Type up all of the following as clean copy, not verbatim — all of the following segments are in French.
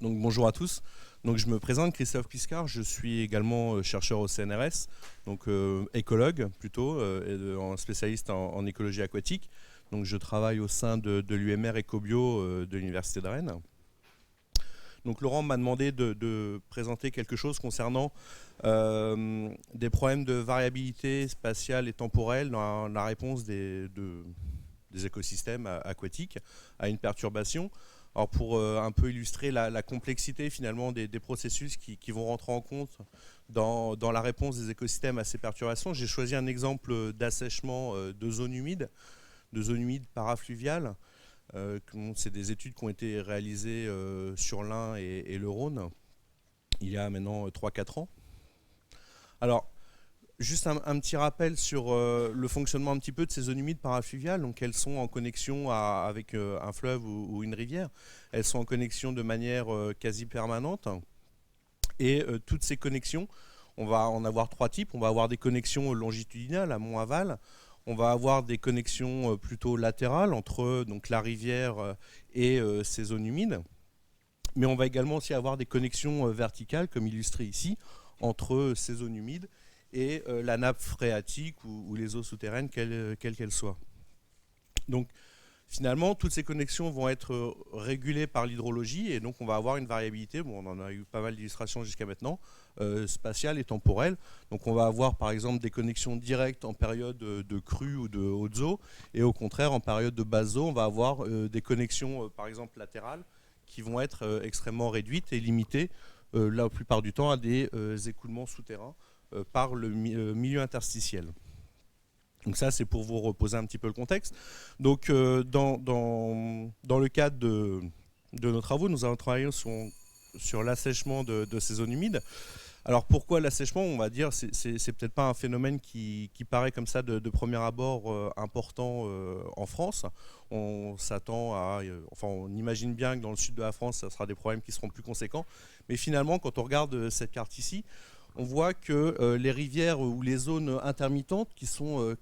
Donc bonjour à tous. Donc je me présente, Christophe Piscard, je suis également chercheur au CNRS, donc écologue plutôt, spécialiste en écologie aquatique. Donc je travaille au sein de l'UMR Ecobio de l'Université de Rennes. Donc Laurent m'a demandé de présenter quelque chose concernant des problèmes de variabilité spatiale et temporelle dans la réponse des écosystèmes aquatiques à une perturbation. Alors pour un peu illustrer la complexité finalement des processus qui vont rentrer en compte dans la réponse des écosystèmes à ces perturbations, j'ai choisi un exemple d'assèchement de zones humides parafluviales. C'est des études qui ont été réalisées sur l'Ain et le Rhône il y a maintenant 3-4 ans. Alors, juste un petit rappel sur le fonctionnement un petit peu de ces zones humides parafluviales. Donc elles sont en connexion avec un fleuve ou une rivière. Elles sont en connexion de manière quasi permanente. Et toutes ces connexions, on va en avoir trois types. On va avoir des connexions longitudinales, amont-aval. On va avoir des connexions plutôt latérales entre donc, la rivière et ces zones humides. Mais on va également aussi avoir des connexions verticales, comme illustré ici, entre ces zones humides et la nappe phréatique ou les eaux souterraines, quelles qu'elles soient. Donc finalement, toutes ces connexions vont être régulées par l'hydrologie et donc on va avoir une variabilité, bon, on en a eu pas mal d'illustrations jusqu'à maintenant, spatiale et temporelle. Donc on va avoir par exemple des connexions directes en période de crue ou de haute eau et au contraire en période de basse eau, on va avoir des connexions par exemple latérales qui vont être extrêmement réduites et limitées la plupart du temps à des écoulements souterrains par le milieu interstitiel. Donc ça, c'est pour vous reposer un petit peu le contexte. Donc dans le cadre de nos travaux, nous avons travaillé sur l'assèchement de ces zones humides. Alors pourquoi l'assèchement? On va dire c'est peut-être pas un phénomène qui paraît comme ça de premier abord important en France. On s'attend à, enfin on imagine bien que dans le sud de la France, ça sera des problèmes qui seront plus conséquents. Mais finalement, quand on regarde cette carte ici, on voit que les rivières ou les zones intermittentes qui sont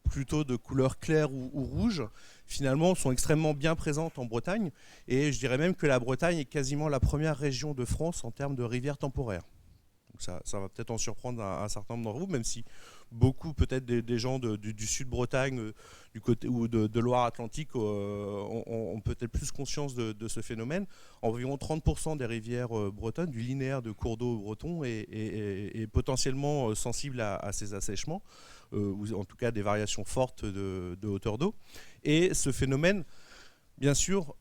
plutôt de couleur claire ou rouge, finalement sont extrêmement bien présentes en Bretagne. Et je dirais même que la Bretagne est quasiment la première région de France en termes de rivières temporaires. Donc ça va peut-être en surprendre un certain nombre d'entre vous, même si beaucoup peut-être des gens du sud Bretagne du côté, ou de Loire-Atlantique ont peut-être plus conscience de ce phénomène. Environ 30% des rivières bretonnes, du linéaire de cours d'eau breton, est potentiellement sensible à ces assèchements, ou en tout cas des variations fortes de hauteur d'eau. Et ce phénomène, bien sûr,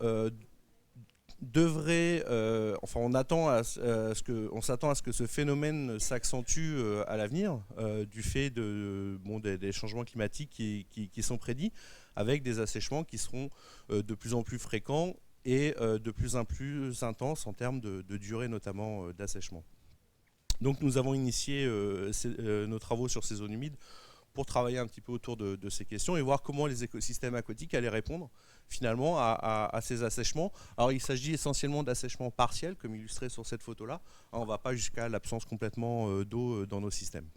devrait, enfin on s'attend à ce que ce phénomène s'accentue à l'avenir du fait des changements climatiques qui sont prédits, avec des assèchements qui seront de plus en plus fréquents et de plus en plus intenses en termes de durée notamment d'assèchement. Donc nous avons initié nos travaux sur ces zones humides pour travailler un petit peu autour de ces questions et voir comment les écosystèmes aquatiques allaient répondre finalement à ces assèchements. Alors il s'agit essentiellement d'assèchements partiels, comme illustré sur cette photo-là. On ne va pas jusqu'à l'absence complètement d'eau dans nos systèmes.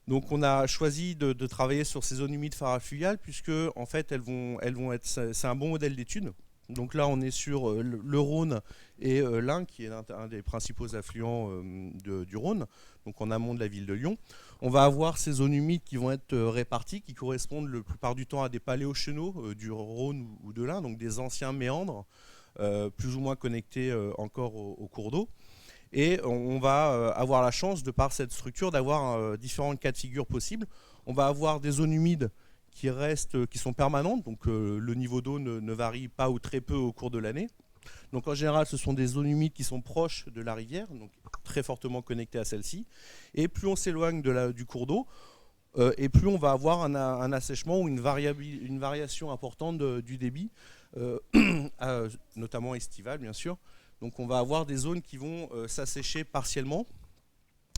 Donc on a choisi de travailler sur ces zones humides parafluviales puisque en fait elles vont être, c'est un bon modèle d'étude. Donc là on est sur le Rhône et l'Ain, qui est un des principaux affluents du Rhône, donc en amont de la ville de Lyon. On va avoir ces zones humides qui vont être réparties, qui correspondent la plupart du temps à des paléochenaux du Rhône ou de l'Ain, donc des anciens méandres, plus ou moins connectés encore au cours d'eau. Et on va avoir la chance, de par cette structure, d'avoir différents cas de figure possibles. On va avoir des zones humides qui sont permanentes, donc le niveau d'eau ne varie pas ou très peu au cours de l'année. Donc en général, ce sont des zones humides qui sont proches de la rivière, donc très fortement connectées à celle-ci. Et plus on s'éloigne du cours d'eau, et plus on va avoir un assèchement ou une variation importante du débit, notamment estival bien sûr. Donc on va avoir des zones qui vont s'assécher partiellement.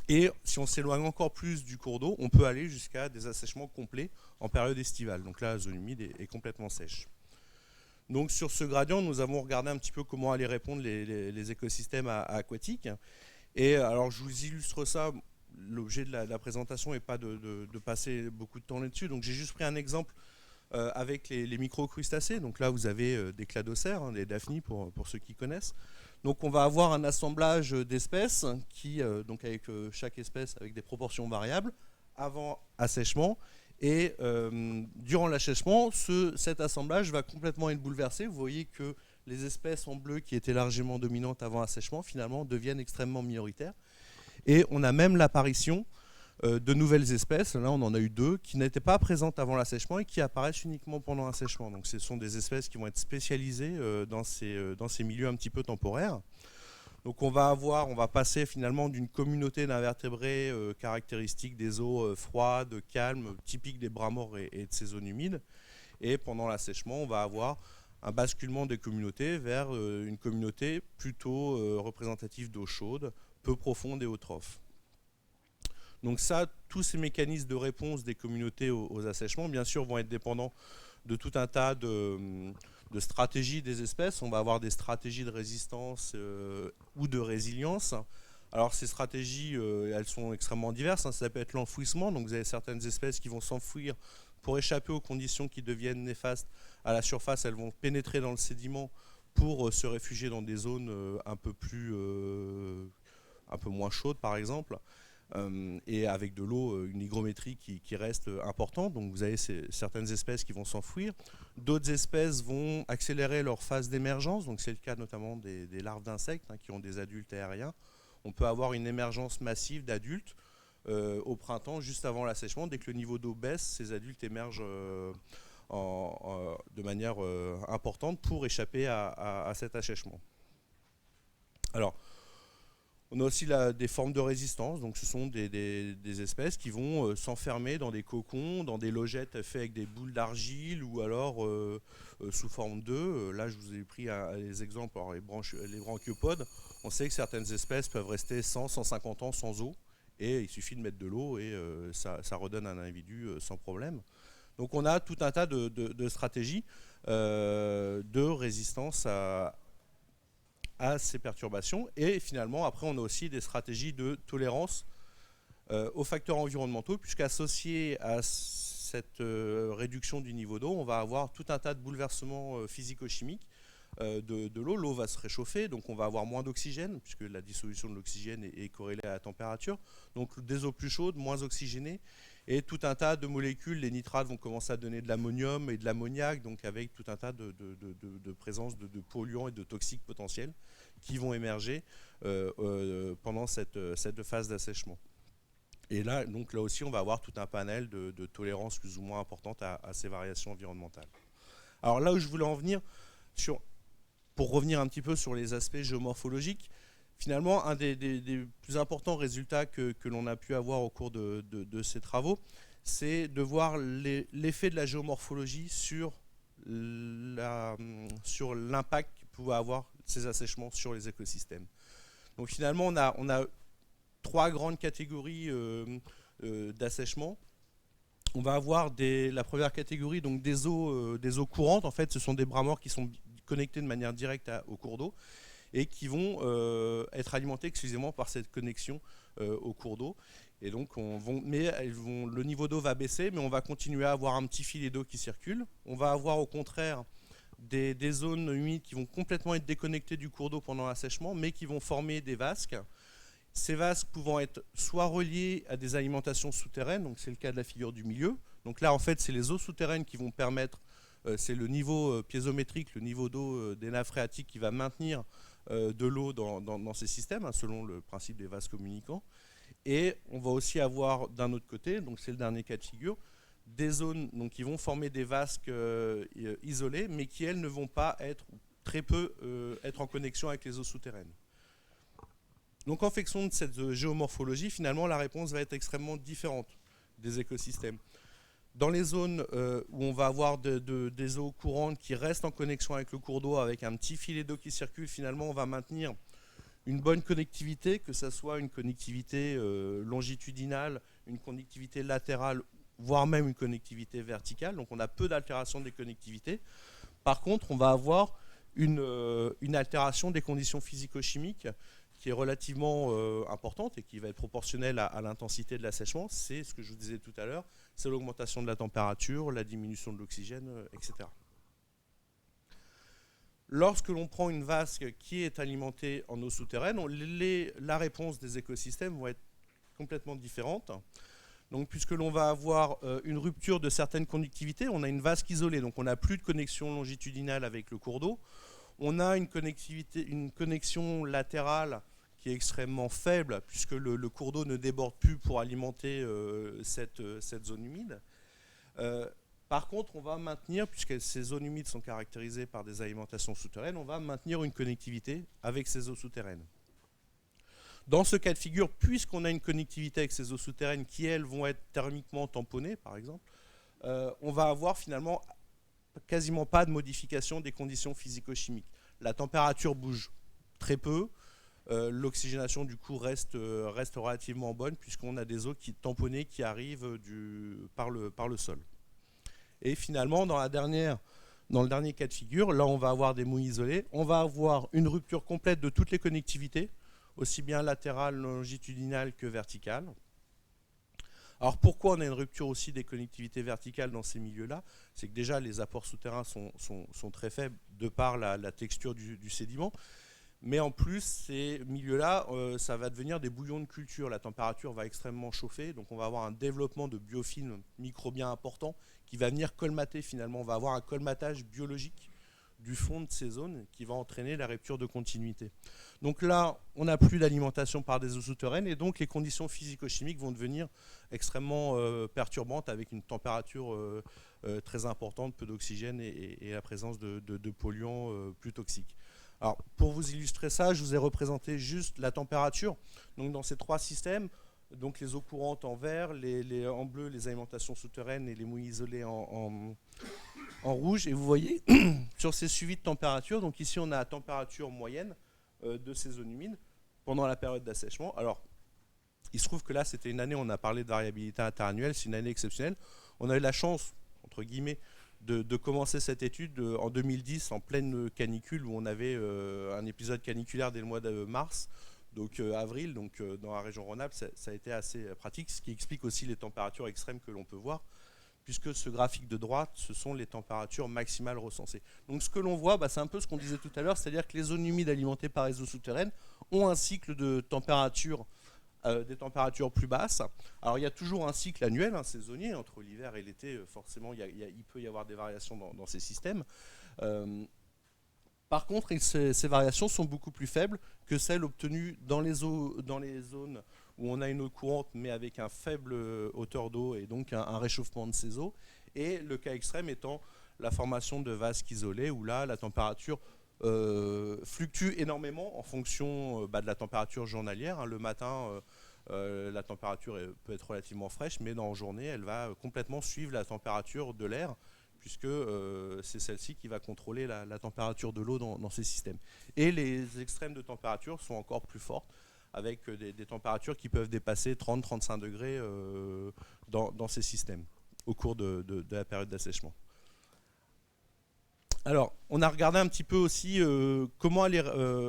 Et si on s'éloigne encore plus du cours d'eau, on peut aller jusqu'à des assèchements complets en période estivale. Donc là, la zone humide est complètement sèche. Donc sur ce gradient, nous avons regardé un petit peu comment allaient répondre les écosystèmes aquatiques. Et alors je vous illustre ça. L'objet de la présentation n'est pas de passer beaucoup de temps là-dessus. Donc j'ai juste pris un exemple avec les microcrustacés. Donc là, vous avez des cladocères, hein, des daphnies pour ceux qui connaissent. Donc on va avoir un assemblage d'espèces qui, donc avec chaque espèce avec des proportions variables avant assèchement. Et durant l'assèchement, cet assemblage va complètement être bouleversé. Vous voyez que les espèces en bleu qui étaient largement dominantes avant assèchement, finalement, deviennent extrêmement minoritaires. Et on a même l'apparition de nouvelles espèces. Là, on en a eu 2 qui n'étaient pas présentes avant l'assèchement et qui apparaissent uniquement pendant l'assèchement. Donc ce sont des espèces qui vont être spécialisées dans ces milieux un petit peu temporaires. Donc on va passer finalement d'une communauté d'invertébrés caractéristiques des eaux froides, calmes, typiques des bras morts et de ces zones humides. Et pendant l'assèchement, on va avoir un basculement des communautés vers une communauté plutôt représentative d'eau chaude, peu profonde et eutrophe. Donc ça, tous ces mécanismes de réponse des communautés aux assèchements, bien sûr, vont être dépendants de tout un tas de stratégies des espèces. On va avoir des stratégies de résistance ou de résilience. Alors ces stratégies, elles sont extrêmement diverses, hein. Ça peut être l'enfouissement, donc vous avez certaines espèces qui vont s'enfouir pour échapper aux conditions qui deviennent néfastes à la surface. Elles vont pénétrer dans le sédiment pour se réfugier dans des zones un peu moins chaudes, par exemple. Et avec de l'eau, une hygrométrie qui reste importante. Donc vous avez certaines espèces qui vont s'enfouir. D'autres espèces vont accélérer leur phase d'émergence. Donc c'est le cas notamment des larves d'insectes, hein, qui ont des adultes aériens. On peut avoir une émergence massive d'adultes au printemps, juste avant l'assèchement. Dès que le niveau d'eau baisse, ces adultes émergent de manière importante pour échapper à cet assèchement. Alors, on a aussi des formes de résistance, donc ce sont des espèces qui vont s'enfermer dans des cocons, dans des logettes faites avec des boules d'argile ou alors sous forme d'œufs. Là, je vous ai pris les exemples, alors les branchiopodes. On sait que certaines espèces peuvent rester 100, 150 ans sans eau, et il suffit de mettre de l'eau et ça redonne un individu sans problème. Donc on a tout un tas de stratégies de résistance à ces perturbations. Et finalement, après, on a aussi des stratégies de tolérance aux facteurs environnementaux, puisqu'associé à cette réduction du niveau d'eau, on va avoir tout un tas de bouleversements physico-chimiques de l'eau. L'eau va se réchauffer, donc on va avoir moins d'oxygène, puisque la dissolution de l'oxygène est corrélée à la température. Donc des eaux plus chaudes, moins oxygénées, et tout un tas de molécules. Les nitrates vont commencer à donner de l'ammonium et de l'ammoniac, donc avec tout un tas de présence de polluants et de toxiques potentiels qui vont émerger pendant cette phase d'assèchement. Et là aussi, on va avoir tout un panel de tolérances plus ou moins importantes à ces variations environnementales. Alors là où je voulais en venir, pour revenir un petit peu sur les aspects géomorphologiques, finalement, un des plus importants résultats que l'on a pu avoir au cours de ces travaux, c'est de voir l'effet de la géomorphologie sur l'impact que pouvaient avoir ces assèchements sur les écosystèmes. Donc finalement, on a 3 grandes catégories d'assèchement. On va avoir la première catégorie, donc des eaux courantes. En fait, ce sont des bras morts qui sont connectés de manière directe au cours d'eau et qui vont être alimentés exclusivement par cette connexion au cours d'eau. Et donc, le niveau d'eau va baisser, mais on va continuer à avoir un petit filet d'eau qui circule. On va avoir au contraire des zones humides qui vont complètement être déconnectées du cours d'eau pendant l'assèchement, mais qui vont former des vasques. Ces vasques pouvant être soit reliées à des alimentations souterraines, donc c'est le cas de la figure du milieu. Donc là, en fait, c'est les eaux souterraines qui vont permettre, c'est le niveau piézométrique, le niveau d'eau des nappes phréatiques qui va maintenir de l'eau dans ces systèmes, hein, selon le principe des vases communicants. Et on va aussi avoir d'un autre côté, donc c'est le dernier cas de figure, des zones donc, qui vont former des vasques isolées, mais qui elles ne vont pas être, très peu, être en connexion avec les eaux souterraines. Donc en fonction de cette géomorphologie, finalement la réponse va être extrêmement différente des écosystèmes. Dans les zones où on va avoir des eaux courantes qui restent en connexion avec le cours d'eau, avec un petit filet d'eau qui circule, finalement on va maintenir une bonne connectivité, que ce soit une connectivité longitudinale, une connectivité latérale, voire même une connectivité verticale. Donc on a peu d'altération des connectivités. Par contre, on va avoir une altération des conditions physico-chimiques qui est relativement importante et qui va être proportionnelle à l'intensité de l'assèchement. C'est ce que je vous disais tout à l'heure, c'est l'augmentation de la température, la diminution de l'oxygène, etc. Lorsque l'on prend une vasque qui est alimentée en eau souterraine, la réponse des écosystèmes va être complètement différente. Donc, puisque l'on va avoir une rupture de certaines conductivités, on a une vasque isolée, donc on n'a plus de connexion longitudinale avec le cours d'eau. On a une connexion latérale qui est extrêmement faible, puisque le cours d'eau ne déborde plus pour alimenter cette zone humide. Par contre, on va maintenir, puisque ces zones humides sont caractérisées par des alimentations souterraines, on va maintenir une connectivité avec ces eaux souterraines. Dans ce cas de figure, puisqu'on a une connectivité avec ces eaux souterraines qui, elles, vont être thermiquement tamponnées, par exemple, on va avoir finalement quasiment pas de modification des conditions physico-chimiques. La température bouge très peu, l'oxygénation du coup reste relativement bonne, puisqu'on a des eaux tamponnées qui arrivent par le sol. Et finalement, dans le dernier cas de figure, là on va avoir des mouilles isolées, on va avoir une rupture complète de toutes les connectivités, aussi bien latérale, longitudinale que verticale. Alors pourquoi on a une rupture aussi des connectivités verticales dans ces milieux-là? C'est que déjà les apports souterrains sont très faibles de par la texture du sédiment. Mais en plus, ces milieux-là, ça va devenir des bouillons de culture. La température va extrêmement chauffer, donc on va avoir un développement de biofilms microbiens importants qui va venir colmater finalement. On va avoir un colmatage biologique du fond de ces zones qui va entraîner la rupture de continuité. Donc là, on n'a plus d'alimentation par des eaux souterraines et donc les conditions physico-chimiques vont devenir extrêmement perturbantes avec une température très importante, peu d'oxygène et la présence de polluants plus toxiques. Alors, pour vous illustrer ça, je vous ai représenté juste la température. Donc, dans ces trois systèmes, donc les eaux courantes en vert, en bleu, les alimentations souterraines et les mouilles isolées en rouge. Et vous voyez, sur ces suivis de température, donc ici, on a la température moyenne de ces zones humides pendant la période d'assèchement. Alors, il se trouve que là, c'était une année, on a parlé de variabilité interannuelle, c'est une année exceptionnelle. On a eu la chance, entre guillemets, de commencer cette étude en 2010 en pleine canicule où on avait un épisode caniculaire dès le mois de mars, donc avril, donc dans la région Rhône-Alpes, ça a été assez pratique, ce qui explique aussi les températures extrêmes que l'on peut voir, puisque ce graphique de droite, ce sont les températures maximales recensées. Donc ce que l'on voit, c'est un peu ce qu'on disait tout à l'heure, c'est-à-dire que les zones humides alimentées par les eaux souterraines ont un cycle de température des températures plus basses. Alors il y a toujours un cycle annuel, saisonnier, entre l'hiver et l'été, forcément il peut y avoir des variations dans ces systèmes. Par contre, ces variations sont beaucoup plus faibles que celles obtenues dans les zones où on a une eau courante mais avec un faible hauteur d'eau et donc un réchauffement de ces eaux. Et le cas extrême étant la formation de vasques isolées où là la température fluctue énormément en fonction de la température journalière. Le matin, la température peut être relativement fraîche, mais dans la journée, elle va complètement suivre la température de l'air, puisque c'est celle-ci qui va contrôler la température de l'eau dans ces systèmes. Et les extrêmes de température sont encore plus fortes, avec des températures qui peuvent dépasser 30-35 degrés dans ces systèmes, au cours de la période d'assèchement. Alors, on a regardé un petit peu aussi comment aller...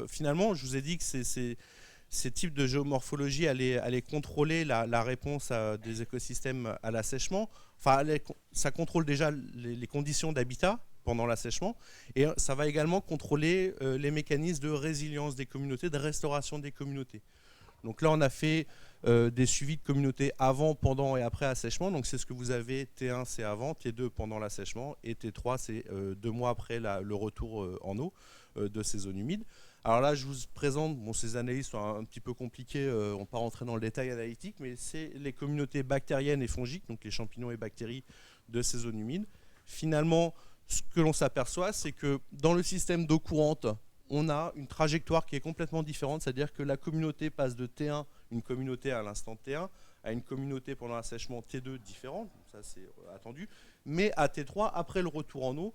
finalement, je vous ai dit que ces types de géomorphologie allaient contrôler la réponse des écosystèmes à l'assèchement. Enfin, ça contrôle déjà les conditions d'habitat pendant l'assèchement et ça va également contrôler les mécanismes de résilience des communautés, de restauration des communautés. Donc là, on a fait des suivis de communautés avant, pendant et après assèchement. Donc c'est ce que vous avez, T1 c'est avant, T2 pendant l'assèchement et T3 c'est 2 mois après le retour en eau de ces zones humides. Alors là, je vous présente, ces analyses sont un petit peu compliquées, on ne va pas rentrer dans le détail analytique, mais c'est les communautés bactériennes et fongiques, donc les champignons et bactéries de ces zones humides. Finalement, ce que l'on s'aperçoit, c'est que dans le système d'eau courante, on a une trajectoire qui est complètement différente, c'est-à-dire que la communauté passe de T1, une communauté à l'instant T1, à une communauté pendant l'assèchement T2 différente, ça c'est attendu, mais à T3, après le retour en eau,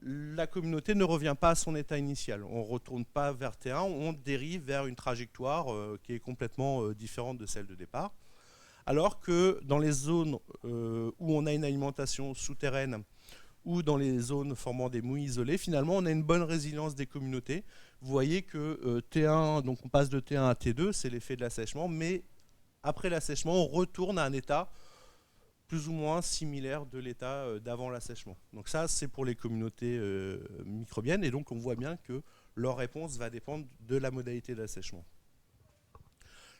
la communauté ne revient pas à son état initial. On ne retourne pas vers T1, on dérive vers une trajectoire qui est complètement différente de celle de départ. Alors que dans les zones où on a une alimentation souterraine ou dans les zones formant des mouilles isolées, finalement on a une bonne résilience des communautés. Vous voyez que T1, donc on passe de T1 à T2, c'est l'effet de l'assèchement, mais après l'assèchement, on retourne à un état plus ou moins similaire de l'état d'avant l'assèchement. Donc ça, c'est pour les communautés microbiennes, et donc on voit bien que leur réponse va dépendre de la modalité d'assèchement.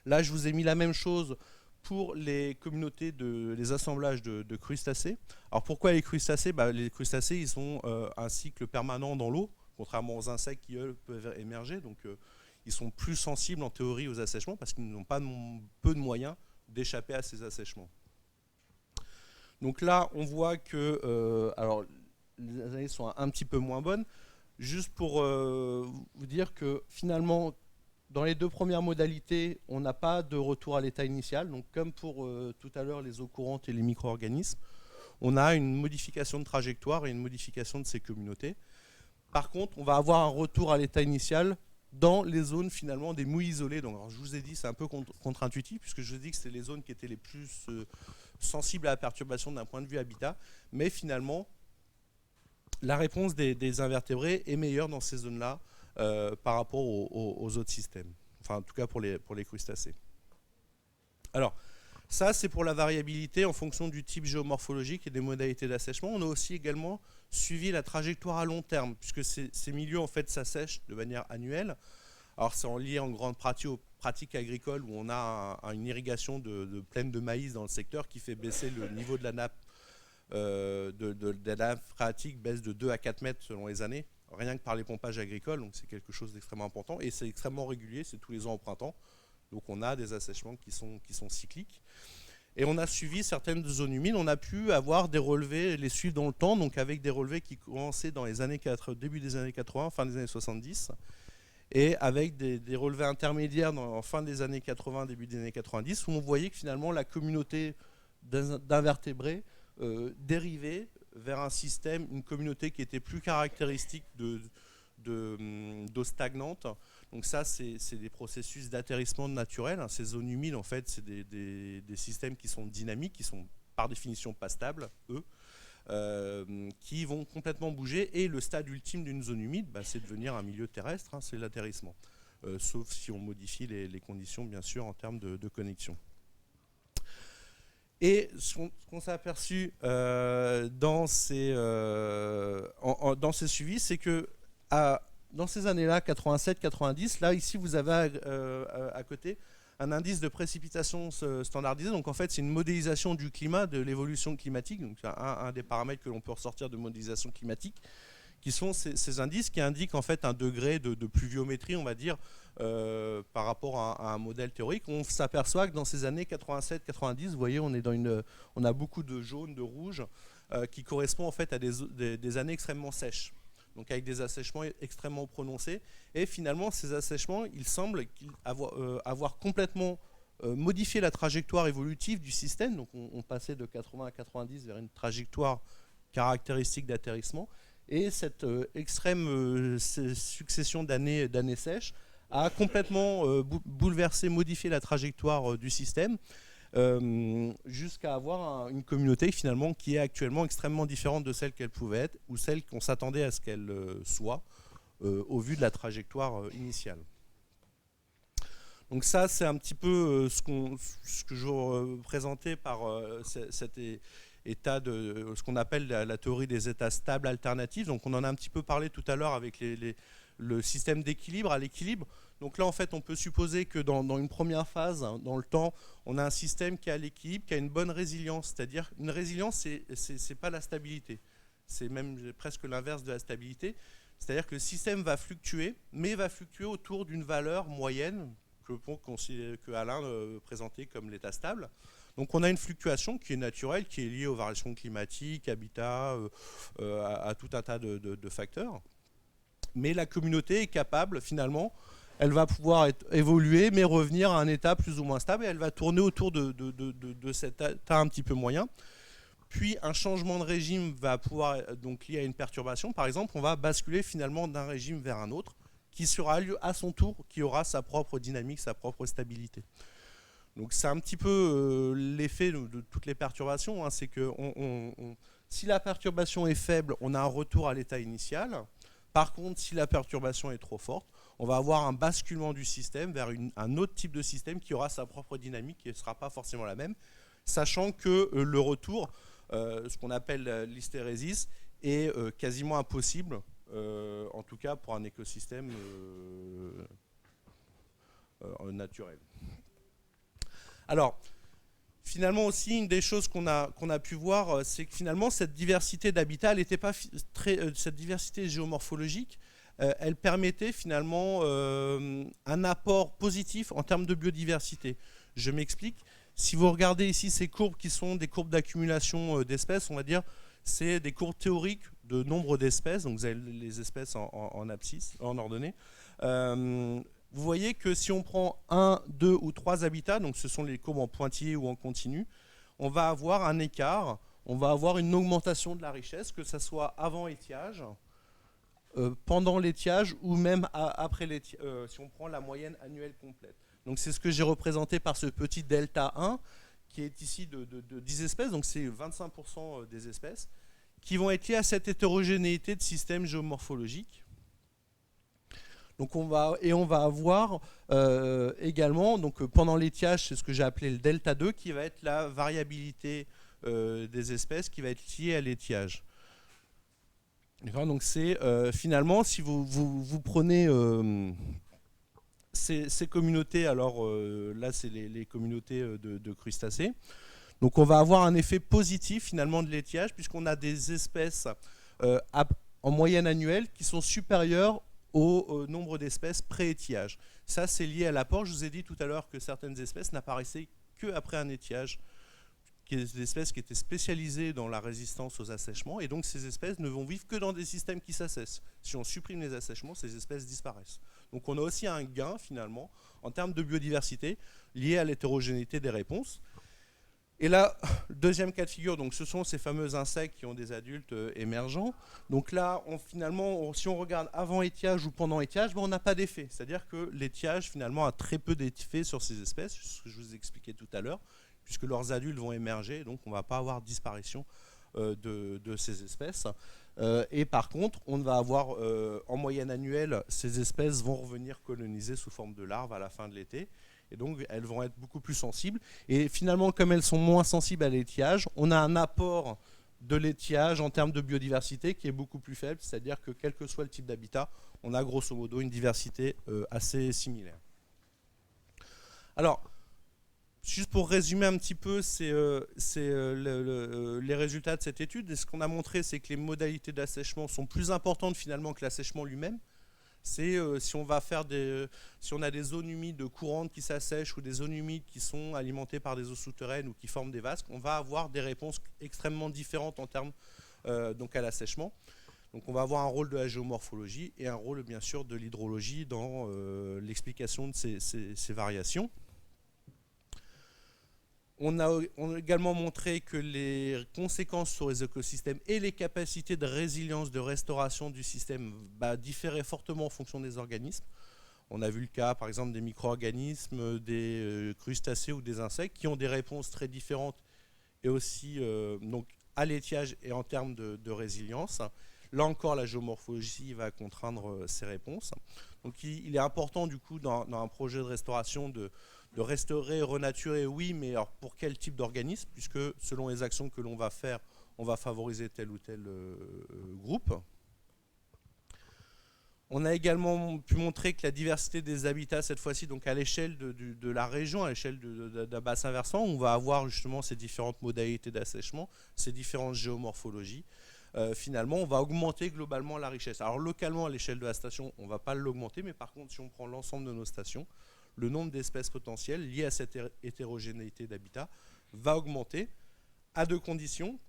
Là, je vous ai mis la même chose pour les communautés, les assemblages de crustacés. Alors pourquoi les crustacés? Les crustacés, ils ont un cycle permanent dans l'eau, contrairement aux insectes qui, eux, peuvent émerger. Donc ils sont plus sensibles en théorie aux assèchements parce qu'ils n'ont pas peu de moyens d'échapper à ces assèchements. Donc là, on voit que alors, les analyses sont un petit peu moins bonnes. Juste pour vous dire que finalement, dans les deux premières modalités, on n'a pas de retour à l'état initial. Donc comme pour tout à l'heure les eaux courantes et les micro-organismes, on a une modification de trajectoire et une modification de ces communautés. Par contre, on va avoir un retour à l'état initial dans les zones finalement des mouilles isolées. Donc, alors, je vous ai dit, c'est un peu contre-intuitif, puisque je vous ai dit que c'était les zones qui étaient les plus sensibles à la perturbation d'un point de vue habitat. Mais finalement, la réponse des invertébrés est meilleure dans ces zones-là par rapport aux autres systèmes. Enfin, en tout cas pour les crustacés. Alors, ça, c'est pour la variabilité en fonction du type géomorphologique et des modalités d'assèchement. On a aussi également suivi la trajectoire à long terme, puisque ces milieux en fait s'assèchent de manière annuelle. Alors, c'est lié en grande partie aux pratiques agricoles où on a une irrigation de plaines de maïs dans le secteur qui fait baisser le niveau de la nappe de la nappe phréatique, baisse de 2 à 4 mètres selon les années, rien que par les pompages agricoles. Donc, c'est quelque chose d'extrêmement important et c'est extrêmement régulier, c'est tous les ans au printemps. Donc on a des assèchements qui sont cycliques. Et on a suivi certaines zones humides. On a pu avoir des relevés, les suivre dans le temps, donc avec des relevés qui commençaient dans les années début des années 80, fin des années 70, et avec des relevés intermédiaires en fin des années 80, début des années 90, où on voyait que finalement la communauté d'invertébrés dérivait vers un système, une communauté qui était plus caractéristique d'eau stagnante. Donc ça, c'est des processus d'atterrissement naturel. Ces zones humides, en fait, c'est des systèmes qui sont dynamiques, qui sont par définition pas stables, qui vont complètement bouger. Et le stade ultime d'une zone humide, c'est de devenir un milieu terrestre, c'est l'atterrissement. Sauf si on modifie les conditions, bien sûr, en termes de connexion. Et ce qu'on s'est aperçu dans ces suivis, c'est que dans ces années-là, 87-90, là, ici, vous avez à côté un indice de précipitation standardisé. Donc, en fait, c'est une modélisation du climat, de l'évolution climatique. Donc, c'est un des paramètres que l'on peut ressortir de modélisation climatique, qui sont ces indices qui indiquent, en fait, un degré de pluviométrie, on va dire, par rapport à un modèle théorique. On s'aperçoit que dans ces années 87-90, vous voyez, on a beaucoup de jaune, de rouge, qui correspond, en fait, à des années extrêmement sèches. Donc avec des assèchements extrêmement prononcés. Et finalement, ces assèchements, il semble avoir complètement modifié la trajectoire évolutive du système. Donc on passait de 80 à 90 vers une trajectoire caractéristique d'atterrissement. Et cette extrême succession d'années sèches a complètement bouleversé, modifié la trajectoire du système, jusqu'à avoir une communauté finalement qui est actuellement extrêmement différente de celle qu'elle pouvait être ou celle qu'on s'attendait à ce qu'elle soit au vu de la trajectoire initiale. Donc ça, c'est un petit peu ce que je représentais par cet état de ce qu'on appelle la théorie des états stables alternatifs. Donc on en a un petit peu parlé tout à l'heure avec le système d'équilibre à l'équilibre. Donc là, en fait, on peut supposer que dans une première phase, dans le temps, on a un système qui est à l'équilibre, qui a une bonne résilience. C'est-à-dire, une résilience, c'est pas la stabilité. C'est même presque l'inverse de la stabilité. C'est-à-dire que le système va fluctuer, mais va fluctuer autour d'une valeur moyenne que Alain présentait comme l'état stable. Donc on a une fluctuation qui est naturelle, qui est liée aux variations climatiques, habitat, à tout un tas de facteurs. Mais la communauté est capable, finalement, elle va pouvoir évoluer, mais revenir à un état plus ou moins stable, et elle va tourner autour de cet état un petit peu moyen. Puis un changement de régime va pouvoir, donc lié à une perturbation, par exemple, on va basculer finalement d'un régime vers un autre, qui sera à son tour, qui aura sa propre dynamique, sa propre stabilité. Donc c'est un petit peu l'effet de toutes les perturbations, c'est que si la perturbation est faible, on a un retour à l'état initial. Par contre, si la perturbation est trop forte, on va avoir un basculement du système vers un autre type de système qui aura sa propre dynamique, qui ne sera pas forcément la même. sachant que le retour, ce qu'on appelle l'hystérésis, est quasiment impossible, en tout cas pour un écosystème naturel. Alors, finalement aussi, une des choses qu'on a pu voir, c'est que finalement cette diversité d'habitat, elle n'était pas cette diversité géomorphologique, elle permettait finalement un apport positif en termes de biodiversité. Je m'explique. Si vous regardez ici ces courbes qui sont des courbes d'accumulation d'espèces, on va dire, c'est des courbes théoriques de nombre d'espèces. Donc vous avez les espèces en abscisse, en ordonnée. Vous voyez que si on prend 1, 2 ou 3 habitats, donc ce sont les courbes en pointillé ou en continu, on va avoir un écart, on va avoir une augmentation de la richesse, que ce soit avant étiage, pendant l'étiage ou même après l'étiage, si on prend la moyenne annuelle complète. Donc c'est ce que j'ai représenté par ce petit delta 1, qui est ici de 10 espèces, donc c'est 25% des espèces, qui vont être liées à cette hétérogénéité de systèmes géomorphologiques. Donc on va avoir également, donc pendant l'étiage, c'est ce que j'ai appelé le delta 2, qui va être la variabilité des espèces, qui va être liée à l'étiage. Donc c'est finalement, si vous prenez ces communautés, alors là c'est les communautés de crustacés, donc on va avoir un effet positif finalement de l'étiage, puisqu'on a des espèces en moyenne annuelle qui sont supérieures au nombre d'espèces pré-étiage. Ça, c'est lié à l'apport. Je vous ai dit tout à l'heure que certaines espèces n'apparaissaient qu'après un étiage, des espèces qui étaient spécialisées dans la résistance aux assèchements, et donc ces espèces ne vont vivre que dans des systèmes qui s'assèchent. Si on supprime les assèchements, ces espèces disparaissent. Donc on a aussi un gain, finalement, en termes de biodiversité, lié à l'hétérogénéité des réponses. Et là, deuxième cas de figure, donc ce sont ces fameux insectes qui ont des adultes émergents. Donc là, finalement, si on regarde avant étiage ou pendant étiage, on n'a pas d'effet. C'est-à-dire que l'étiage, finalement, a très peu d'effet sur ces espèces, ce que je vous ai expliqué tout à l'heure, puisque leurs adultes vont émerger, donc on ne va pas avoir disparition de ces espèces. Et par contre, on va avoir, en moyenne annuelle, ces espèces vont revenir coloniser sous forme de larves à la fin de l'été. Et donc, elles vont être beaucoup plus sensibles. Et finalement, comme elles sont moins sensibles à l'étiage, on a un apport de l'étiage en termes de biodiversité qui est beaucoup plus faible. C'est-à-dire que quel que soit le type d'habitat, on a grosso modo une diversité assez similaire. Alors, juste pour résumer un petit peu les résultats de cette étude, et ce qu'on a montré, c'est que les modalités d'assèchement sont plus importantes finalement que l'assèchement lui-même. C'est si on a des zones humides courantes qui s'assèchent ou des zones humides qui sont alimentées par des eaux souterraines ou qui forment des vasques, on va avoir des réponses extrêmement différentes en termes donc à l'assèchement. Donc on va avoir un rôle de la géomorphologie et un rôle bien sûr de l'hydrologie dans l'explication de ces variations. On a également montré que les conséquences sur les écosystèmes et les capacités de résilience, de restauration du système différaient fortement en fonction des organismes. On a vu le cas, par exemple, des micro-organismes, des crustacés ou des insectes qui ont des réponses très différentes et aussi donc, à l'étiage et en termes de résilience. Là encore, la géomorphologie va contraindre ces réponses. Donc il est important, du coup, dans un projet de restauration de restaurer, renaturer, oui, mais alors pour quel type d'organisme, puisque selon les actions que l'on va faire, on va favoriser tel ou tel groupe. On a également pu montrer que la diversité des habitats, cette fois-ci, donc à l'échelle de la région, à l'échelle d'un bassin versant, on va avoir justement ces différentes modalités d'assèchement, ces différentes géomorphologies. Finalement, on va augmenter globalement la richesse. Alors localement, à l'échelle de la station, on ne va pas l'augmenter, mais par contre, si on prend l'ensemble de nos stations, le nombre d'espèces potentielles liées à cette hétérogénéité d'habitat va augmenter à deux conditions.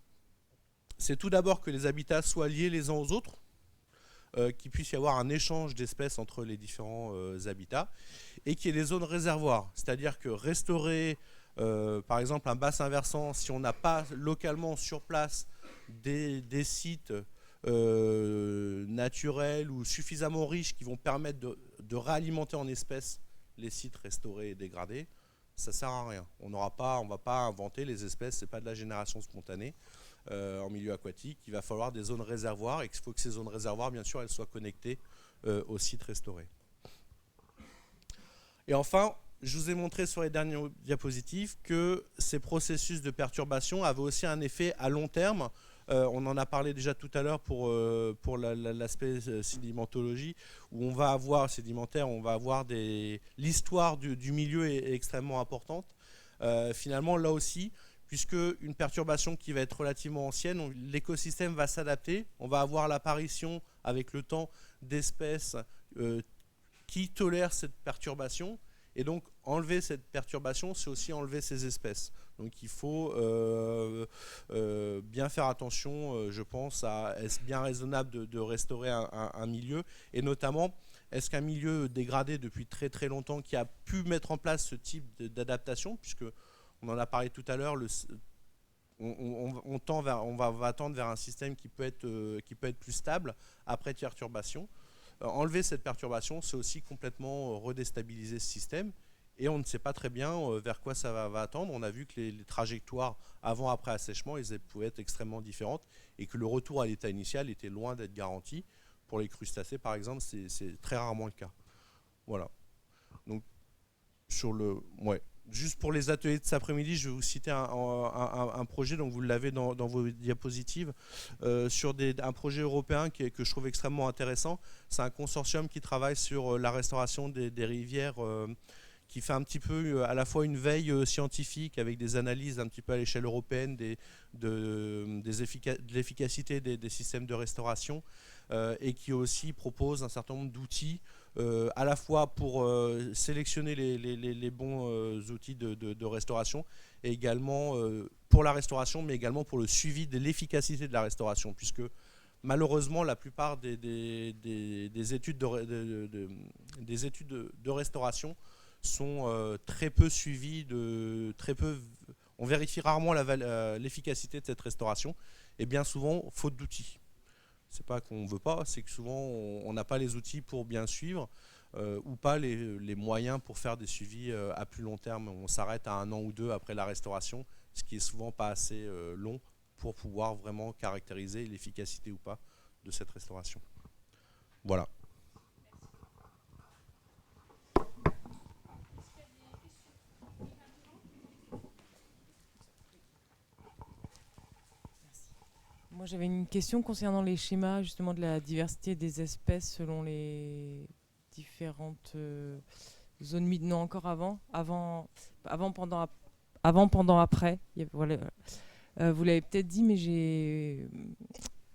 C'est tout d'abord que les habitats soient liés les uns aux autres, qu'il puisse y avoir un échange d'espèces entre les différents habitats, et qu'il y ait des zones réservoirs. C'est-à-dire que restaurer, par exemple, un bassin versant, si on n'a pas localement sur place des sites naturels ou suffisamment riches qui vont permettre de réalimenter en espèces les sites restaurés et dégradés, ça ne sert à rien. On ne va pas inventer les espèces, ce n'est pas de la génération spontanée en milieu aquatique. Il va falloir des zones réservoirs et il faut que ces zones réservoirs, bien sûr, elles soient connectées aux sites restaurés. Et enfin, je vous ai montré sur les dernières diapositives que ces processus de perturbation avaient aussi un effet à long terme. On en a parlé déjà tout à l'heure pour l'aspect sédimentologie, où on va avoir, sédimentaire, on va avoir l'histoire du milieu est extrêmement importante. Finalement, là aussi, puisque une perturbation qui va être relativement ancienne, l'écosystème va s'adapter, on va avoir l'apparition avec le temps d'espèces qui tolèrent cette perturbation, et donc enlever cette perturbation, c'est aussi enlever ces espèces. Donc il faut bien faire attention, je pense, à est-ce bien raisonnable de restaurer un milieu, et notamment, est-ce qu'un milieu dégradé depuis très très longtemps qui a pu mettre en place ce type d'adaptation, puisque on en a parlé tout à l'heure, on va tendre vers un système qui peut être plus stable après perturbation. Enlever cette perturbation, c'est aussi complètement redéstabiliser ce système. Et on ne sait pas très bien vers quoi ça va attendre. On a vu que les trajectoires avant-après assèchement, elles pouvaient être extrêmement différentes et que le retour à l'état initial était loin d'être garanti. Pour les crustacés, par exemple, c'est très rarement le cas. Voilà. Donc, juste pour les ateliers de cet après-midi, je vais vous citer un projet, donc vous l'avez dans vos diapositives, sur un projet européen que je trouve extrêmement intéressant. C'est un consortium qui travaille sur la restauration des rivières, qui fait un petit peu à la fois une veille scientifique avec des analyses un petit peu à l'échelle européenne de l'efficacité des systèmes de restauration, et qui aussi propose un certain nombre d'outils à la fois pour sélectionner les bons outils de restauration, et également pour la restauration, mais également pour le suivi de l'efficacité de la restauration, puisque malheureusement la plupart des études de restauration sont très peu suivies, on vérifie rarement l'efficacité de cette restauration, et bien souvent faute d'outils. C'est pas qu'on ne veut pas, c'est que souvent on n'a pas les outils pour bien suivre, ou pas les moyens pour faire des suivis à plus long terme. On s'arrête à 1 an ou 2 après la restauration, ce qui est souvent pas assez long pour pouvoir vraiment caractériser l'efficacité ou pas de cette restauration. Voilà. Moi, j'avais une question concernant les schémas justement de la diversité des espèces selon les différentes zones humides. Non, encore avant, pendant, après. Voilà. Vous l'avez peut-être dit, mais j'ai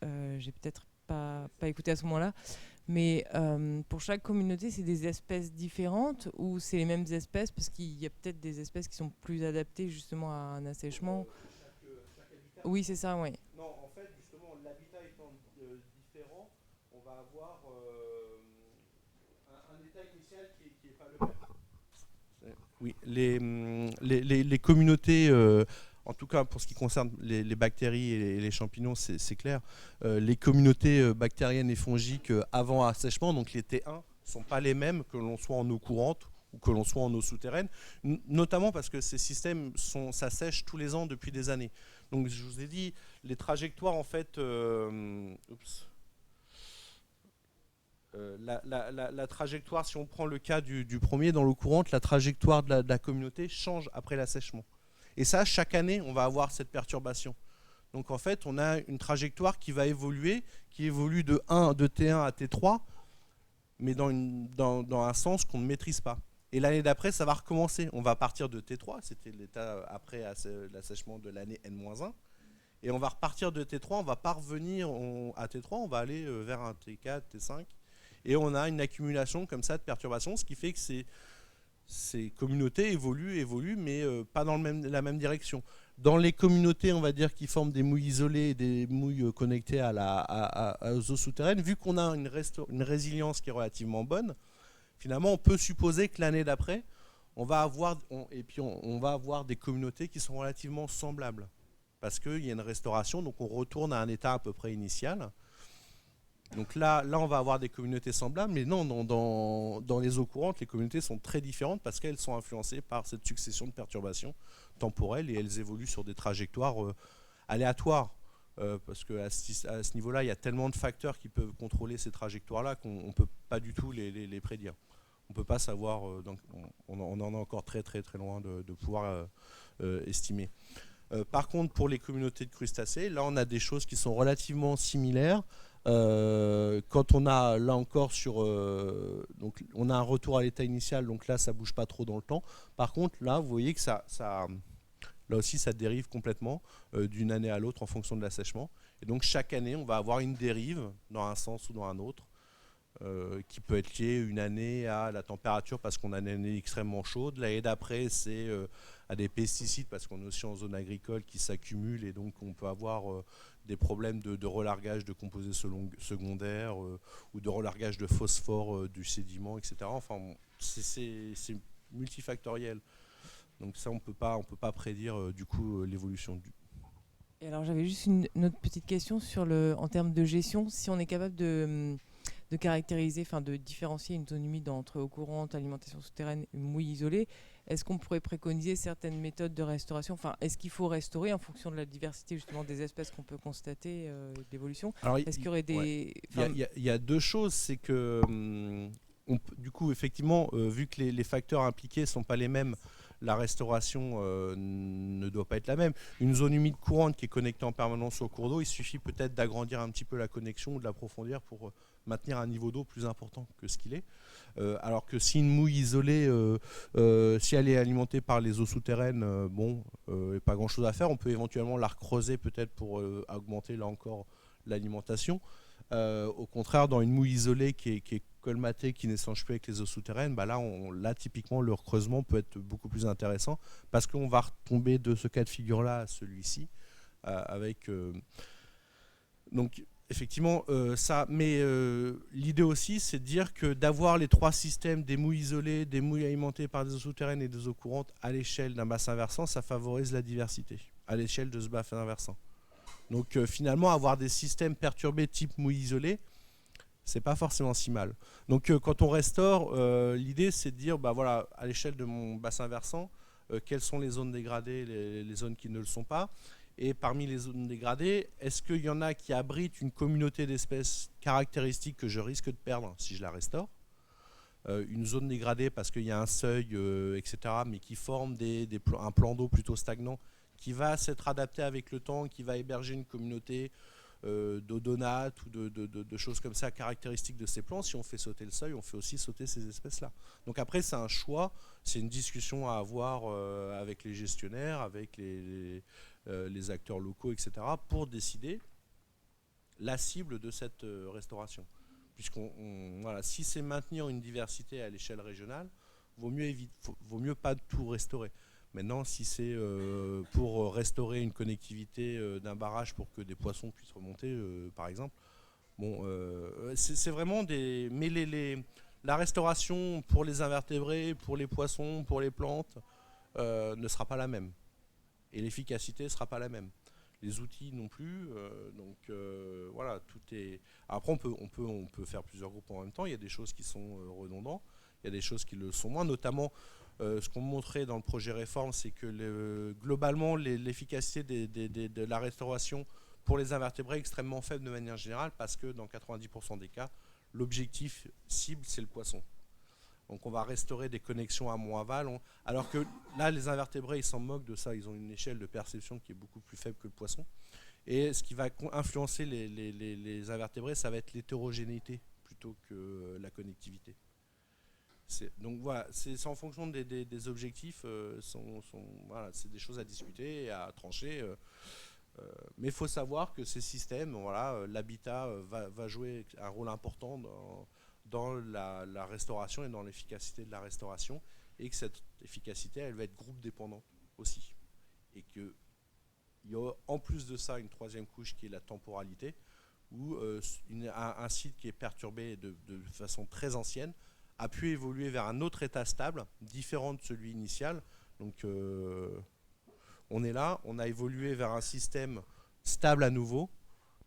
peut-être pas écouté à ce moment-là. Mais pour chaque communauté, c'est des espèces différentes ou c'est les mêmes espèces, parce qu'il y a peut-être des espèces qui sont plus adaptées justement à un assèchement. Oui, c'est ça, oui. Non, en fait, justement, l'habitat étant différent, on va avoir un état initial qui n'est pas le même. Oui, les communautés, en tout cas pour ce qui concerne les bactéries et les champignons, c'est clair. Les communautés bactériennes et fongiques avant assèchement, donc les T1, ne sont pas les mêmes que l'on soit en eau courante ou que l'on soit en eau souterraine, notamment parce que ces systèmes s'assèchent tous les ans depuis des années. Donc je vous ai dit, les trajectoires en fait, la trajectoire, si on prend le cas du premier dans l'eau courante, la trajectoire de la communauté change après l'assèchement. Et ça, chaque année, on va avoir cette perturbation. Donc en fait, on a une trajectoire qui va évoluer, qui évolue de T1 à T3, mais dans un sens qu'on ne maîtrise pas. Et l'année d'après, ça va recommencer. On va partir de T3, c'était l'état après l'assèchement de l'année N-1. Et on va repartir de T3, on ne va pas revenir à T3, on va aller vers un T4, T5. Et on a une accumulation comme ça de perturbations, ce qui fait que ces communautés évoluent, mais pas dans la même direction. Dans les communautés, on va dire, qui forment des mouilles isolées et des mouilles connectées aux eaux souterraines, vu qu'on a une résilience qui est relativement bonne, finalement, on peut supposer que l'année d'après, on va avoir des communautés qui sont relativement semblables. Parce qu'il y a une restauration, donc on retourne à un état à peu près initial. Donc là, on va avoir des communautés semblables, mais non, dans les eaux courantes, les communautés sont très différentes parce qu'elles sont influencées par cette succession de perturbations temporelles et elles évoluent sur des trajectoires aléatoires. Parce qu'à ce niveau-là, il y a tellement de facteurs qui peuvent contrôler ces trajectoires-là qu'on ne peut pas du tout les prédire. On peut pas savoir, donc on en est encore très très très loin de pouvoir estimer. Par contre, pour les communautés de crustacés, là on a des choses qui sont relativement similaires. Quand on a là encore donc on a un retour à l'état initial, donc là ça bouge pas trop dans le temps. Par contre, là vous voyez que là aussi ça dérive complètement d'une année à l'autre en fonction de l'assèchement. Et donc chaque année on va avoir une dérive dans un sens ou dans un autre. Qui peut être lié une année à la température parce qu'on a une année extrêmement chaude. L'année d'après, c'est à des pesticides parce qu'on est aussi en zone agricole qui s'accumulent et donc on peut avoir des problèmes de relargage de composés secondaires ou de relargage de phosphore du sédiment, etc. Enfin, c'est multifactoriel. Donc ça, on peut pas prédire du coup l'évolution du. Et alors j'avais juste une autre petite question en termes de gestion, si on est capable de caractériser, enfin de différencier une zone humide entre eau courante, alimentation souterraine et mouille isolée, est-ce qu'on pourrait préconiser certaines méthodes de restauration? Enfin, est-ce qu'il faut restaurer en fonction de la diversité justement des espèces qu'on peut constater d'évolution? Alors, Est-ce qu'il y aurait des... il y a deux choses, c'est que du coup, effectivement, vu que les facteurs impliqués ne sont pas les mêmes, la restauration ne doit pas être la même. Une zone humide courante qui est connectée en permanence au cours d'eau, il suffit peut-être d'agrandir un petit peu la connexion ou de l'approfondir pour maintenir un niveau d'eau plus important que ce qu'il est. Alors que si une mouille isolée, si elle est alimentée par les eaux souterraines, pas grand-chose à faire. On peut éventuellement la recreuser peut-être pour augmenter là encore l'alimentation. Au contraire, dans une mouille isolée qui est colmatée, qui n'échange plus avec les eaux souterraines, bah là, typiquement, le recreusement peut être beaucoup plus intéressant parce qu'on va retomber de ce cas de figure-là à celui-ci avec... donc, effectivement, mais l'idée aussi, c'est de dire que d'avoir les trois systèmes, des mouilles isolées, des mouilles alimentées par des eaux souterraines et des eaux courantes à l'échelle d'un bassin versant, ça favorise la diversité à l'échelle de ce bassin versant. Donc finalement, avoir des systèmes perturbés type mouille isolée, c'est pas forcément si mal. Donc quand on restaure, l'idée c'est de dire, bah voilà, à l'échelle de mon bassin versant, quelles sont les zones dégradées, les zones qui ne le sont pas. Et parmi les zones dégradées, est-ce qu'il y en a qui abritent une communauté d'espèces caractéristiques que je risque de perdre si je la restaure? Une zone dégradée parce qu'il y a un seuil, etc., mais qui forme un plan d'eau plutôt stagnant, qui va s'être adapté avec le temps, qui va héberger une communauté d'odonates ou de choses comme ça caractéristiques de ces plants. Si on fait sauter le seuil, on fait aussi sauter ces espèces-là. Donc après, c'est un choix, c'est une discussion à avoir avec les gestionnaires, avec les acteurs locaux, etc., pour décider la cible de cette restauration. Voilà, si c'est maintenir une diversité à l'échelle régionale, vaut mieux pas tout restaurer. Maintenant, si c'est pour restaurer une connectivité d'un barrage pour que des poissons puissent remonter, par exemple, c'est vraiment des... Mais la restauration pour les invertébrés, pour les poissons, pour les plantes, ne sera pas la même. Et l'efficacité ne sera pas la même. Les outils non plus. Voilà, tout est... Après, on peut faire plusieurs groupes en même temps. Il y a des choses qui sont redondantes. Il y a des choses qui le sont moins, notamment... ce qu'on montrait dans le projet réforme, c'est que globalement, l'efficacité de la restauration pour les invertébrés est extrêmement faible de manière générale parce que dans 90% des cas, l'objectif cible, c'est le poisson. Donc on va restaurer des connexions amont-aval. Alors que là, les invertébrés, ils s'en moquent de ça. Ils ont une échelle de perception qui est beaucoup plus faible que le poisson. Et ce qui va influencer les invertébrés, ça va être l'hétérogénéité plutôt que la connectivité. Donc voilà, c'est en fonction des objectifs, voilà, c'est des choses à discuter et à trancher. Mais il faut savoir que ces systèmes, voilà, l'habitat va jouer un rôle important dans la restauration et dans l'efficacité de la restauration, et que cette efficacité, elle va être groupe dépendante aussi. Et qu'il y a en plus de ça une troisième couche qui est la temporalité, où un site qui est perturbé de façon très ancienne a pu évoluer vers un autre état stable, différent de celui initial. Donc on est là, on a évolué vers un système stable à nouveau,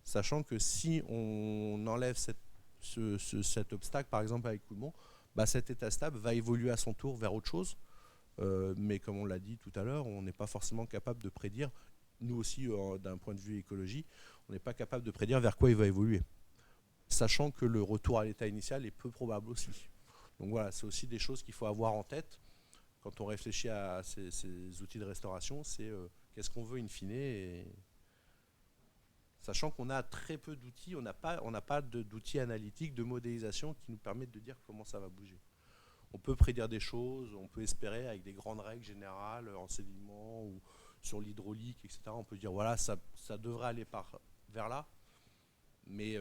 sachant que si on enlève cet obstacle, par exemple avec Coulmont, bah cet état stable va évoluer à son tour vers autre chose. Mais comme on l'a dit tout à l'heure, on n'est pas forcément capable de prédire, nous aussi d'un point de vue écologie, on n'est pas capable de prédire vers quoi il va évoluer. Sachant que le retour à l'état initial est peu probable aussi. Donc voilà, c'est aussi des choses qu'il faut avoir en tête quand on réfléchit à ces outils de restauration, c'est qu'est-ce qu'on veut in fine, et sachant qu'on a très peu d'outils, on n'a pas d'outils analytiques, de modélisation qui nous permettent de dire comment ça va bouger. On peut prédire des choses, on peut espérer avec des grandes règles générales en sédiment ou sur l'hydraulique, etc. On peut dire voilà, ça devrait aller vers là, mais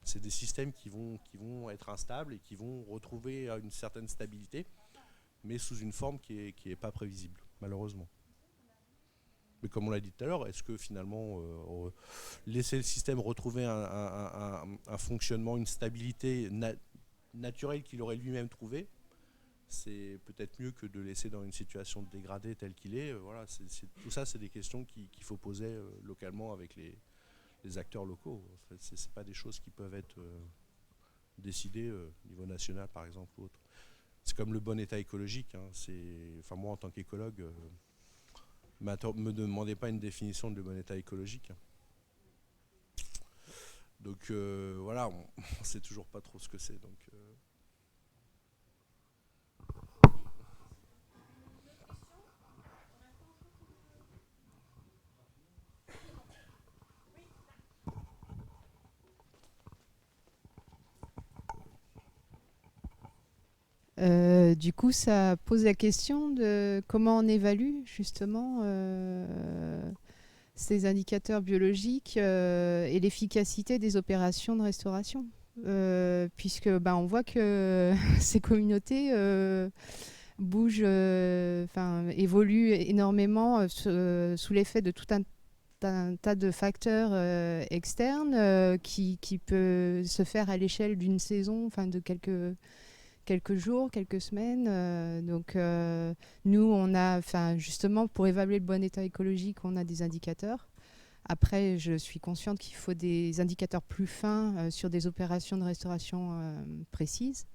c'est des systèmes qui vont être instables et qui vont retrouver une certaine stabilité, mais sous une forme qui est pas prévisible, malheureusement. Mais comme on l'a dit tout à l'heure, est-ce que finalement laisser le système retrouver un fonctionnement, une stabilité naturelle qu'il aurait lui-même trouvé, c'est peut-être mieux que de laisser dans une situation dégradée telle qu'il est. Voilà, tout ça, c'est des questions qu'il faut poser localement avec les acteurs locaux. En fait, c'est pas des choses qui peuvent être décidées au niveau national, par exemple, ou autre. C'est comme le bon état écologique. Hein. Enfin, moi, en tant qu'écologue, me demandez pas une définition de bon état écologique. Donc voilà, on sait toujours pas trop ce que c'est. Donc Du coup, ça pose la question de comment on évalue justement ces indicateurs biologiques et l'efficacité des opérations de restauration. Puisque on voit que ces communautés bougent, évoluent énormément sous l'effet de tout un tas de facteurs externes qui peut se faire à l'échelle d'une saison, de quelques jours, quelques semaines. Nous, on a, justement, pour évaluer le bon état écologique, on a des indicateurs. Après, je suis consciente qu'il faut des indicateurs plus fins sur des opérations de restauration précises.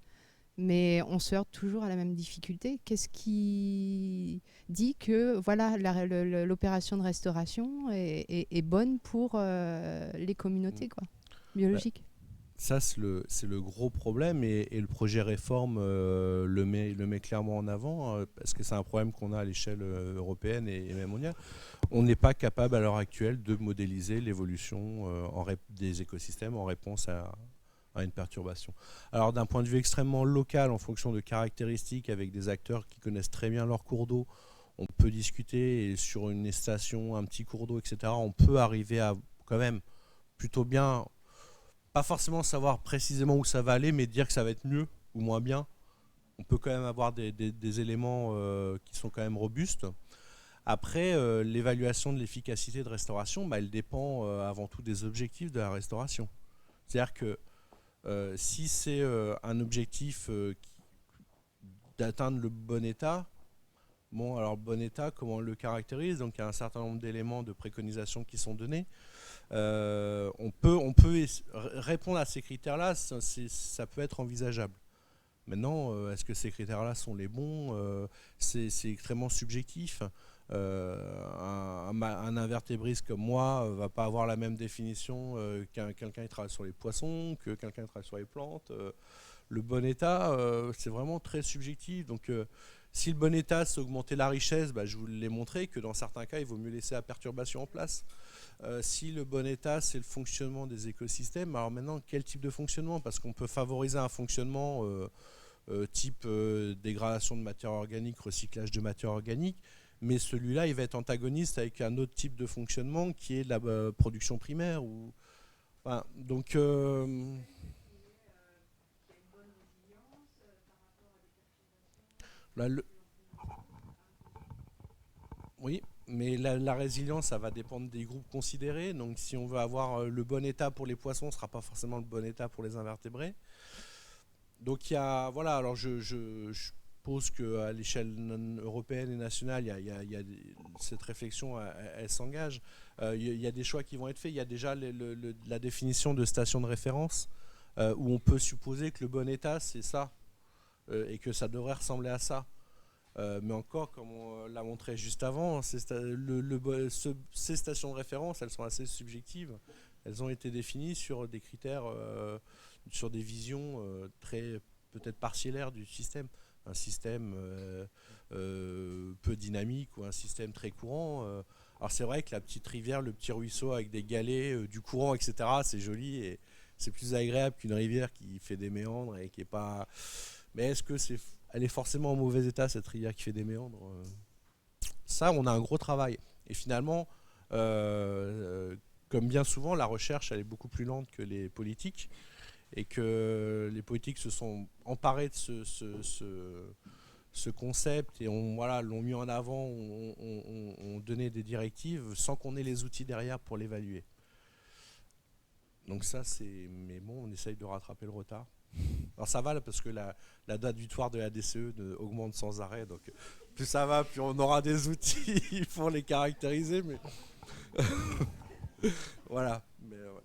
Mais on se heurte toujours à la même difficulté. Qu'est-ce qui dit que voilà, l'opération de restauration est bonne pour les communautés biologiques? Ça, c'est le gros problème, et le projet réforme le met clairement en avant, parce que c'est un problème qu'on a à l'échelle européenne et même mondiale. On n'est pas capable à l'heure actuelle de modéliser l'évolution des écosystèmes en réponse à une perturbation. Alors d'un point de vue extrêmement local, en fonction de caractéristiques, avec des acteurs qui connaissent très bien leur cours d'eau, on peut discuter, et sur une station, un petit cours d'eau, etc., on peut arriver à quand même plutôt bien, pas forcément savoir précisément où ça va aller, mais dire que ça va être mieux ou moins bien. On peut quand même avoir des éléments qui sont quand même robustes. Après, l'évaluation de l'efficacité de restauration, elle dépend avant tout des objectifs de la restauration. C'est-à-dire que si c'est un objectif d'atteindre le bon état, alors le bon état, comment on le caractérise? Donc il y a un certain nombre d'éléments de préconisation qui sont donnés. On peut répondre à ces critères-là, ça peut être envisageable. Maintenant, est-ce que ces critères-là sont les bons? C'est extrêmement subjectif. Un invertébriste comme moi va pas avoir la même définition qu'un quelqu'un qui travaille sur les poissons, que quelqu'un qui travaille sur les plantes. Le bon état, c'est vraiment très subjectif. Donc si le bon état, c'est augmenter la richesse, je vous l'ai montré que dans certains cas, il vaut mieux laisser la perturbation en place. Si le bon état, c'est le fonctionnement des écosystèmes, alors maintenant, quel type de fonctionnement? Parce qu'on peut favoriser un fonctionnement type dégradation de matière organique, recyclage de matière organique, mais celui-là, il va être antagoniste avec un autre type de fonctionnement qui est la production primaire. Donc... Oui, mais la résilience, ça va dépendre des groupes considérés. Donc si on veut avoir le bon état pour les poissons, ce ne sera pas forcément le bon état pour les invertébrés. Donc il y a, voilà, alors je pose qu'à l'échelle européenne et nationale, il y a cette réflexion, elle s'engage. Il y a des choix qui vont être faits. Il y a déjà la définition de station de référence, où on peut supposer que le bon état, c'est ça, et que ça devrait ressembler à ça. Mais encore, comme on l'a montré juste avant, ces stations de référence, elles sont assez subjectives. Elles ont été définies sur des critères sur des visions très peut-être parcellaires du système. Un système peu dynamique ou un système très courant. Alors c'est vrai que la petite rivière, le petit ruisseau avec des galets, du courant, etc., c'est joli et c'est plus agréable qu'une rivière qui fait des méandres et qui est pas... Mais est-ce que elle est forcément en mauvais état, cette rivière qui fait des méandres? Ça, on a un gros travail. Et finalement, comme bien souvent, la recherche, elle est beaucoup plus lente que les politiques. Et que les politiques se sont emparés de ce concept et l'ont mis en avant, ont donné des directives sans qu'on ait les outils derrière pour l'évaluer. Donc ça, c'est... Mais bon, on essaye de rattraper le retard. Alors ça va là, parce que la date butoir de la DCE augmente sans arrêt. Donc plus ça va, plus on aura des outils pour les caractériser. Mais voilà. Mais, ouais.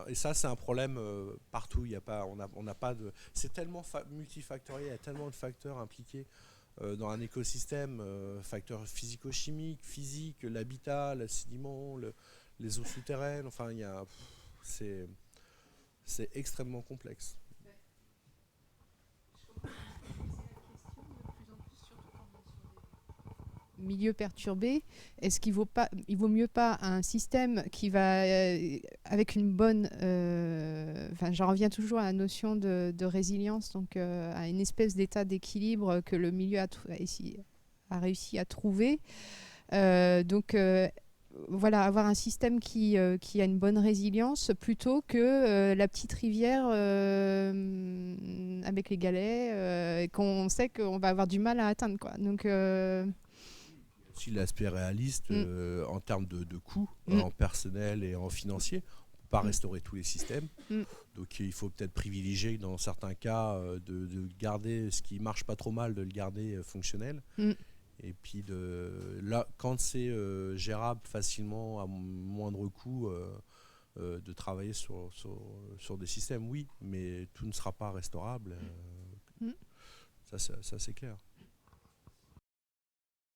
Et ça, c'est un problème partout. Il y a pas, on n'a pas de. C'est tellement multifactoriel, il y a tellement de facteurs impliqués dans un écosystème, facteurs physico-chimiques, physiques, l'habitat, le sédiment, les eaux souterraines. Enfin, c'est extrêmement complexe. Milieu perturbé, est-ce qu'il vaut mieux pas un système qui va avec une bonne, j'en reviens toujours à la notion de résilience, donc à une espèce d'état d'équilibre que le milieu a réussi à trouver. Voilà, avoir un système qui a une bonne résilience plutôt que la petite rivière avec les galets qu'on sait qu'on va avoir du mal à atteindre, quoi. Donc aussi l'aspect réaliste en termes de coûts, en personnel et en financier. On ne peut pas restaurer tous les systèmes. Donc il faut peut-être privilégier dans certains cas de garder ce qui ne marche pas trop mal, de le garder fonctionnel. Et puis là, quand c'est gérable facilement, à moindre coût, de travailler sur des systèmes, oui, mais tout ne sera pas restaurable. Ça c'est clair.